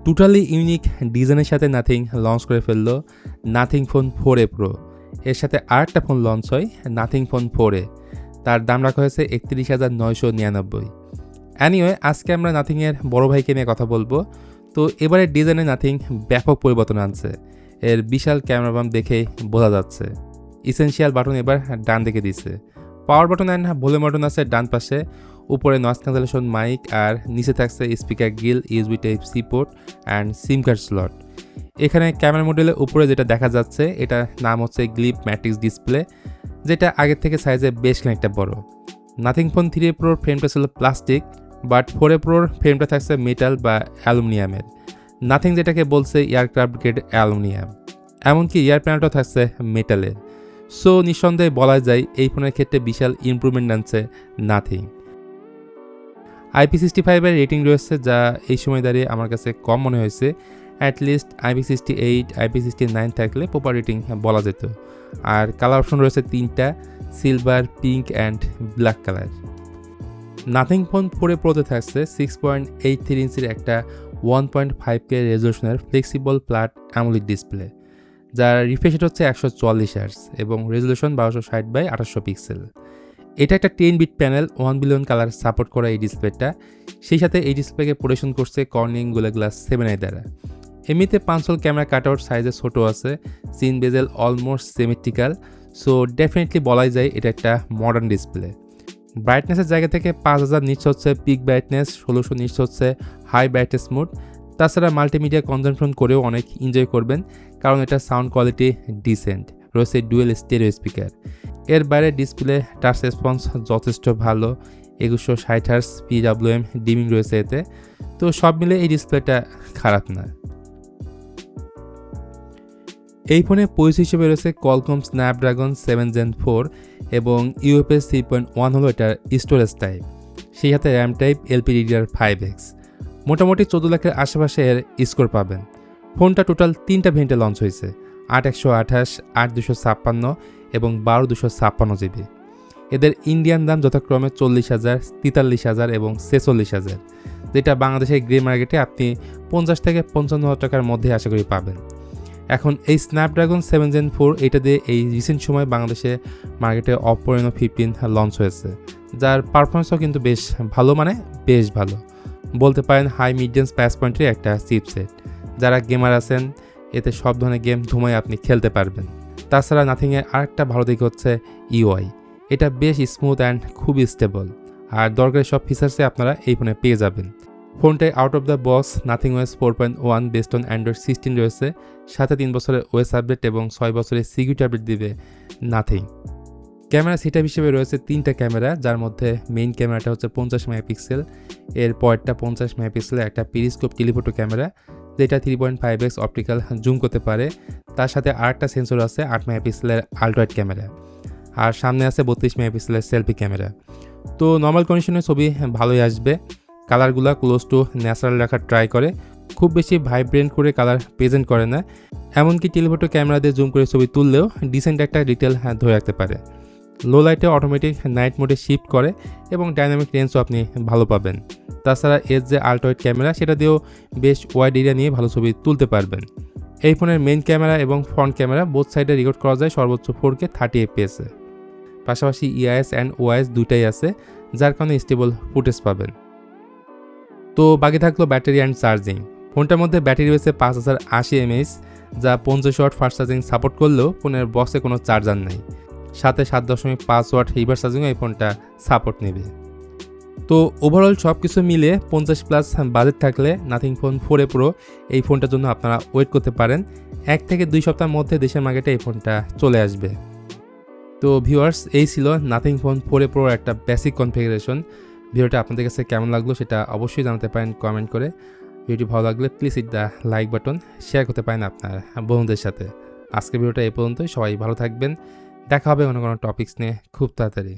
Totally unique ডিজাইনের সাথে nothing launch করে ফেললো নাথিং ফোন 4A প্রো। এর সাথে আরেকটা ফোন লঞ্চ হয় নাথিং ফোন 4A, তার দাম রাখা হয়েছে 31,999। অ্যানিওয়ে আজকে আমরা নাথিংয়ের বড় ভাইকে নিয়ে কথা বলবো। তো এবারের ডিজাইনে নাথিং ব্যাপক পরিবর্তন আনছে, এর বিশাল ক্যামেরা বাম দেখেই বোঝা যাচ্ছে। ইসেনশিয়াল বাটন এবার ডান দিকে দিছে, power button and volume button আছে ডান পাশে, উপরে নয়েজ ক্যান্সেলেশন মাইক আর নিচে থাকছে speaker grill, USB type C port and SIM card slot. এখানে ক্যামেরা মডেলের উপরে যেটা দেখা যাচ্ছে এটা নাম হচ্ছে গ্লিপ ম্যাট্রিক্স ডিসপ্লে, যেটা আগের থেকে সাইজে বেশ খানিকটা বড়। নাথিং ফোন 3A প্রোর ফ্রেমটা ছিল প্লাস্টিক, বাট 4A প্রোর ফ্রেমটা থাকছে মেটাল বা অ্যালুমিনিয়ামের। নাথিং যেটাকে বলছে এয়ারক্রাফট গ্রেড অ্যালুমিনিয়াম, এমনকি ইয়ার প্যানেলটাও থাকছে মেটালের। সো নিঃসন্দেহে বলা যায় এই ফোনের ক্ষেত্রে বিশাল ইমপ্রুভমেন্ট আনছে নাথিং। IP65 এর রেটিং রয়েছে, যা এই সময় দাঁড়িয়ে আমার কাছে কম মনে হয়েছে। অ্যাটলিস্ট IP68, IP69 থাকলে প্রপার রেটিং বলা যেত। আর কালার অপশন রয়েছে 3টা, silver, pink and black colour. Nothing phone 4A প্রোতে থাকছে 6.83 ইঞ্চির একটা 1.5K রেজলিউশনের ফ্লেক্সিবল ফ্ল্যাট অ্যামোলেড ডিসপ্লে, যার রিফ্রেশ রেট হচ্ছে 144 হার্টজ এবং রেজলিউশন 1260x800 পিক্সেল। এটা একটা 10-বিট প্যানেল, 1 বিলিয়ন কালার সাপোর্ট করা এই ডিসপ্লেটা। সেই সাথে এই ডিসপ্লেকে প্রোটেকশন করছে কর্নিং গোলা গ্লাস 7i দ্বারা। এমনিতে 5 ক্যামেরা কাটআউট সাইজে ছোট আছে, thin bezel almost symmetrical, so definitely বলাই যায় এটা একটা মডার্ন ডিসপ্লে। ব্রাইটনেসের জায়গা থেকে 5000 নিচ্ছে হচ্ছে পিক ব্রাইটনেস, 1600 নিচ্ছে হচ্ছে হাই ব্রাইটনেস মোড। তাছাড়া মাল্টিমিডিয়া কনজামশন করেও অনেক এনজয় করবেন, কারণ এটা সাউন্ড কোয়ালিটি ডিসেন্ট, রয়েছে ডুয়েল স্টেরিও স্পিকার। এর বাইরে ডিসপ্লে টাচ রেসপন্স যথেষ্ট ভালো, 2160 হার্টজ PWM ডিমিং রয়েছে এতে। তো সব মিলে এই ডিসপ্লেটা খারাপ না। এই ফোনে পয়স হিসেবে রয়েছে কোয়ালকম স্ন্যাপড্রাগন 7 Gen 4 এবং UFS 3.1 হলো এটার স্টোরেজ টাইপ, সেই সাথে র্যাম টাইপ LPDDR5X। মোটামুটি 14 লাখের আশেপাশে এর স্কোর পাবেন। ফোনটা টোটাল 3টা ভেরিয়েন্টে লঞ্চ হয়েছে, 8128, 8256 এবং 12256 GB। এদের ইন্ডিয়ান দাম যথাক্রমে 40,000, 43,000 এবং 46,000, যেটা বাংলাদেশের গ্রে মার্কেটে আপনি 50 থেকে 55,000 টাকার মধ্যে আশা করি পাবেন। এখন এই স্ন্যাপড্রাগন 7 Gen 4 এটা দিয়ে এই রিসেন্ট সময় বাংলাদেশে মার্কেটে অপো রেনো 15 লঞ্চ হয়েছে, যার পারফরমেন্সও কিন্তু বেশ ভালো, মানে বেশ ভালো বলতে পারেন। হাই মিডিয়াম প্রাইস পয়েন্টের একটা চিপসেট, যারা গেমার আছেন এতে সব ধরনের গেম ধুমায় আপনি খেলতে পারবেন। তাছাড়া নাথিংয়ের আরেকটা ভালো দিক হচ্ছে UI, এটা বেশ স্মুথ অ্যান্ড খুবই স্টেবল, আর দরকারি সব ফিচার্সে আপনারা এই ফোনে পেয়ে যাবেন। ফোনটায় out of the box nothing OS 4.1 based on Android 16 রয়েছে, সাথে 3 বছরের OS আপডেট এবং 6 বছরের সিকিউরিটি আপডেট দিবে নাথিং। ক্যামেরা সেটআপ হিসেবে রয়েছে 3টা ক্যামেরা, যার মধ্যে মেইন ক্যামেরাটা হচ্ছে 50 মেগাপিক্সেল, এর পরেরটা 50 মেগাপিক্সেলের একটা পেরিস্কোপ টেলিফোটো ক্যামেরা, যেটা 3.5x অপটিক্যাল জুম করতে পারে। তার সাথে আরেকটা সেন্সর আছে 8 মেগাপিক্সেলের আলট্রাওয়াইড ক্যামেরা, আর সামনে আছে 32 মেগাপিক্সেলের সেলফি ক্যামেরা। তো নর্মাল কন্ডিশনে ছবি ভালোই আসবে। কালারগুলো ক্লোজ টু ন্যাচারাল রাখার ট্রাই করে, খুব বেশি ভাইব্রেন্ট করে কালার প্রেজেন্ট করে না। এমনকি টেলিফোটো ক্যামেরা দিয়ে জুম করে ছবি তুললেও ডিসেন্ট একটা ডিটেল ধরে রাখতে পারে। লো লাইটে অটোমেটিক নাইট মোডে শিফট করে এবং ডাইনামিক রেঞ্জও আপনি ভালো পাবেন। তাছাড়া এর যে আলট্রাওয়াইড ক্যামেরা সেটা দিয়েও বেশ ওয়াইড এরিয়া নিয়ে ভালো ছবি তুলতে পারবেন। এই ফোনের মেইন ক্যামেরা এবং ফ্রন্ট ক্যামেরা বোথ সাইডে রেকর্ড করা যায় সর্বোচ্চ 4K 30 FPS। পাশাপাশি EIS অ্যান্ড OIS দুটাই আছে, যার কারণে স্টেবল ফুটেজ পাবেন। তো বাকি থাকলো ব্যাটারি অ্যান্ড চার্জিং। ফোনটার মধ্যে ব্যাটারি রয়েছে 5080 mAh, যা 50 ওয়াট ফাস্ট চার্জিং সাপোর্ট করলেও ফোনের বক্সে কোনো চার্জার নেই। সাথে 7.5 ওয়াট রিভার্স চার্জিংও এই ফোনটা সাপোর্ট নেবে। তো ওভারঅল সব কিছু মিলে 50+ বাজেট থাকলে নাথিং ফোন 4A প্রো এই ফোনটার জন্য আপনারা ওয়েট করতে পারেন। 1 থেকে 2 সপ্তাহের মধ্যে দেশের মার্কেটে এই ফোনটা চলে আসবে। তো ভিউয়ার্স, এই ছিল নাথিং ফোন 4A প্রোর একটা বেসিক কনফিগারেশন। ভিডিওটা আপনাদের কাছে কেমন লাগলো সেটা অবশ্যই জানাতে পারেন কমেন্ট করে। ভিডিওটি ভালো লাগলে please hit the like button, share করতে পারেন আপনার বন্ধুদের সাথে। আজকের ভিডিওটা এই পর্যন্তই, সবাই ভালো থাকবেন। দেখা হবে অন্য কোনো টপিকস নিয়ে খুব তাড়াতাড়ি।